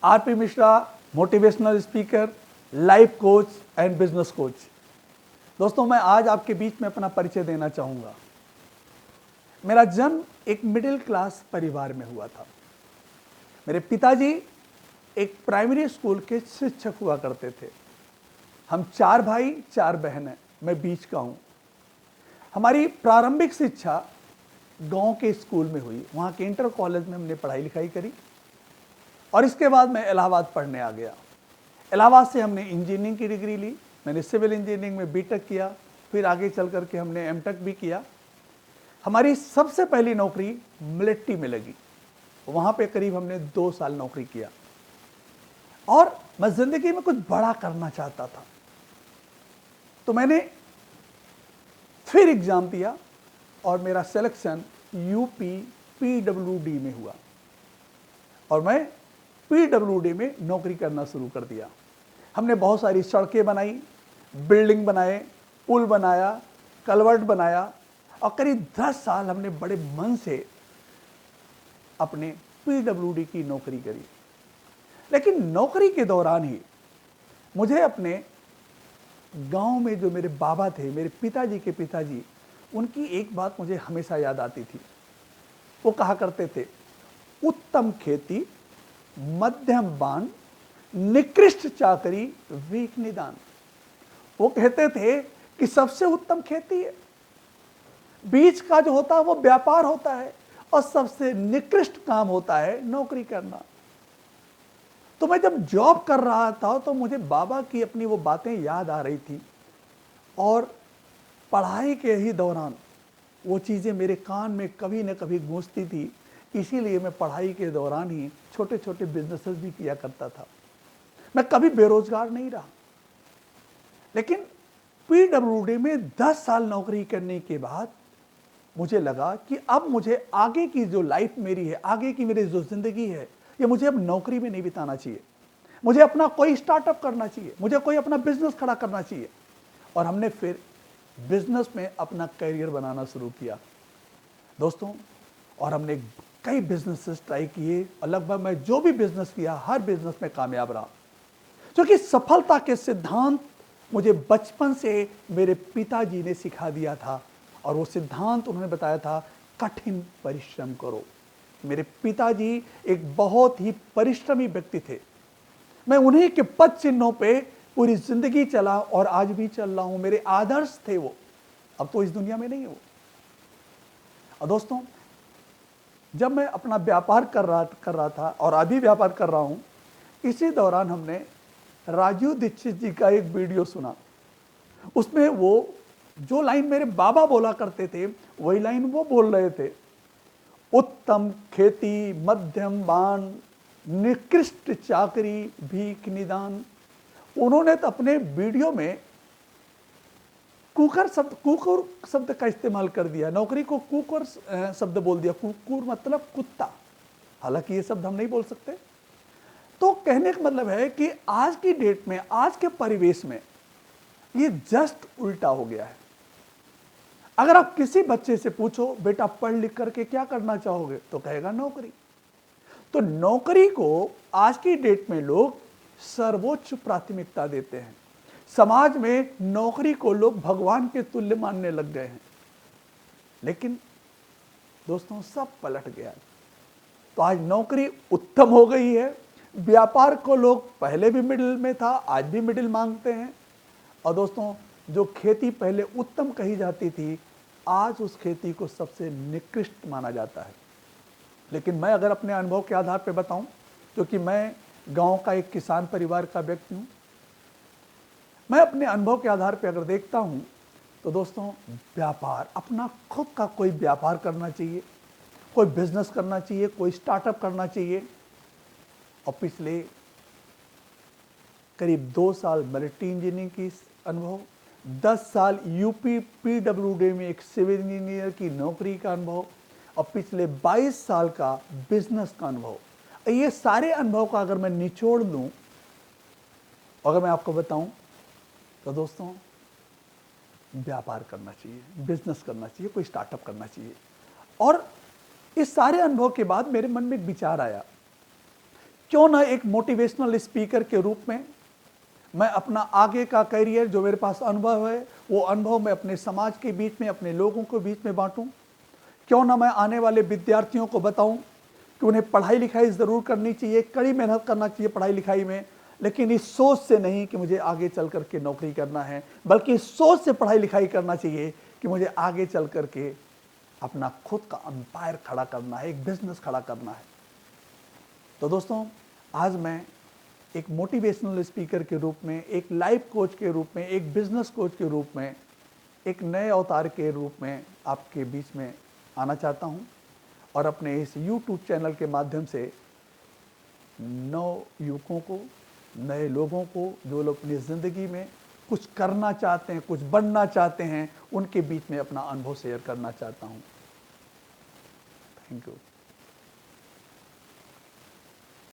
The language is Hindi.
RP Mishra, motivational speaker, life coach and business coach. दोस्तों, मैं आज आपके बीच में अपना परिचय देना चाहूँगा। मेरा जन्म एक मिडिल क्लास परिवार में हुआ था। मेरे पिताजी एक प्राइमरी स्कूल के शिक्षक हुआ करते थे। हम 4 भाई 4 बहन हैं, मैं बीच का हूँ। हमारी प्रारंभिक शिक्षा गांव के स्कूल में हुई। वहाँ के इंटर कॉलेज में हमने पढ़ाई लिखाई करी और इसके बाद मैं इलाहाबाद पढ़ने आ गया। इलाहाबाद से हमने इंजीनियरिंग की डिग्री ली। मैंने सिविल इंजीनियरिंग में बीटेक किया, फिर आगे चल करके हमने एमटेक भी किया। हमारी सबसे पहली नौकरी मिलिट्री में लगी। वहाँ पे करीब हमने 2 साल नौकरी किया और मैं ज़िंदगी में कुछ बड़ा करना चाहता था। तो मैंने फिर एग्ज़ाम दिया और मेरा सिलेक्शन यूपी पीडब्ल्यूडी में हुआ और मैं पीडब्ल्यूडी में नौकरी करना शुरू कर दिया। हमने बहुत सारी सड़कें बनाई, बिल्डिंग बनाए, पुल बनाया, कलवर्ट बनाया और करीब 10 साल हमने बड़े मन से अपने पीडब्ल्यूडी की नौकरी करी। लेकिन नौकरी के दौरान ही मुझे अपने गांव में जो मेरे बाबा थे, मेरे पिताजी के पिताजी, उनकी एक बात मुझे हमेशा याद आती थी। वो कहा करते थे, उत्तम खेती, मध्यम बान, निकृष्ट चाकरी, वीक निदान। वो कहते थे कि सबसे उत्तम खेती है, बीच का जो होता है वो व्यापार होता है और सबसे निकृष्ट काम होता है नौकरी करना। तो मैं जब जॉब कर रहा था तो मुझे बाबा की अपनी वो बातें याद आ रही थी और पढ़ाई के ही दौरान वो चीज़ें मेरे कान में कभी न कभी गूंजती थी। इसीलिए मैं पढ़ाई के दौरान ही छोटे छोटे बिजनेसेस भी किया करता था। मैं कभी बेरोजगार नहीं रहा। लेकिन पीडब्ल्यूडी में 10 साल नौकरी करने के बाद मुझे लगा कि अब मुझे आगे की जो लाइफ मेरी है, आगे की मेरी जो ज़िंदगी है, ये मुझे अब नौकरी में नहीं बिताना चाहिए। मुझे अपना कोई स्टार्टअप करना चाहिए, मुझे कोई अपना बिजनेस खड़ा करना चाहिए। और हमने फिर बिजनेस में अपना करियर बनाना शुरू किया दोस्तों। और हमने कई बिजनेसेस ट्राई किए और लगभग मैं जो भी बिजनेस किया हर बिजनेस में कामयाब रहा। क्योंकि सफलता के सिद्धांत मुझे बचपन से मेरे पिताजी ने सिखा दिया था और वो सिद्धांत उन्होंने बताया था, कठिन परिश्रम करो। मेरे पिताजी एक बहुत ही परिश्रमी व्यक्ति थे। मैं उन्हीं के पद चिन्हों पे पूरी जिंदगी चला और आज भी चल रहा हूं। मेरे आदर्श थे वो। अब तो इस दुनिया में नहीं है वो। और दोस्तों, जब मैं अपना व्यापार कर रहा था और अभी व्यापार कर रहा हूं, इसी दौरान हमने राजीव दीक्षित जी का एक वीडियो सुना। उसमें वो जो लाइन मेरे बाबा बोला करते थे वही लाइन वो बोल रहे थे, उत्तम खेती, मध्यम बान, निकृष्ट चाकरी, भीख निदान। उन्होंने तो अपने वीडियो में कुकर शब्द का इस्तेमाल कर दिया। नौकरी को कुकर शब्द बोल दिया। कुकुर मतलब कुत्ता। हालांकि ये शब्द हम नहीं बोल सकते। तो कहने का मतलब है कि आज की डेट में, आज के परिवेश में ये जस्ट उल्टा हो गया है। अगर आप किसी बच्चे से पूछो, बेटा पढ़ लिख करके क्या करना चाहोगे, तो कहेगा नौकरी। तो नौकरी को आज की डेट में लोग सर्वोच्च प्राथमिकता देते हैं। समाज में नौकरी को लोग भगवान के तुल्य मानने लग गए हैं। लेकिन दोस्तों, सब पलट गया। तो आज नौकरी उत्तम हो गई है। व्यापार को लोग पहले भी मिडिल में था, आज भी मिडिल मांगते हैं। और दोस्तों, जो खेती पहले उत्तम कही जाती थी, आज उस खेती को सबसे निकृष्ट माना जाता है। लेकिन मैं अगर अपने अनुभव के आधार पर बताऊं, क्योंकि मैं गांव का एक किसान परिवार का व्यक्ति हूं, मैं अपने अनुभव के आधार पर अगर देखता हूं तो दोस्तों, व्यापार, अपना खुद का कोई व्यापार करना चाहिए, कोई बिजनेस करना चाहिए, कोई स्टार्टअप करना चाहिए। और पिछले करीब 2 साल मिलिट्री इंजीनियरिंग की अनुभव, 10 साल यूपी पीडब्ल्यूडी में एक सिविल इंजीनियर की नौकरी का अनुभव और पिछले 22 साल का बिजनेस का अनुभव। ये सारे अनुभव का अगर मैं निचोड़ लूं, अगर मैं आपको बताऊं, तो दोस्तों, व्यापार करना चाहिए, बिजनेस करना चाहिए, कोई स्टार्टअप करना चाहिए। और इस सारे अनुभव के बाद मेरे मन में एक विचार आया क्यों ना एक मोटिवेशनल स्पीकर के रूप में मैं अपना आगे का करियर, जो मेरे पास अनुभव है, वो अनुभव मैं अपने समाज के बीच में, अपने लोगों के बीच में बांटूं। क्यों ना मैं आने वाले विद्यार्थियों को बताऊं कि उन्हें पढ़ाई लिखाई ज़रूर करनी चाहिए, कड़ी मेहनत करना चाहिए पढ़ाई लिखाई में, लेकिन इस सोच से नहीं कि मुझे आगे चल करके नौकरी करना है, बल्कि इस सोच से पढ़ाई लिखाई करना चाहिए कि मुझे आगे चल करके अपना खुद का एम्पायर खड़ा करना है, एक बिजनेस खड़ा करना है। तो दोस्तों, आज मैं एक मोटिवेशनल स्पीकर के रूप में, एक लाइफ कोच के रूप में, एक बिजनेस कोच के रूप में, एक नए अवतार के रूप में आपके बीच में आना चाहता हूं और अपने इस YouTube चैनल के माध्यम से नव युवकों को, नए लोगों को, जो लोग अपनी ज़िंदगी में कुछ करना चाहते हैं, कुछ बनना चाहते हैं, उनके बीच में अपना अनुभव शेयर करना चाहता हूं। Thank you.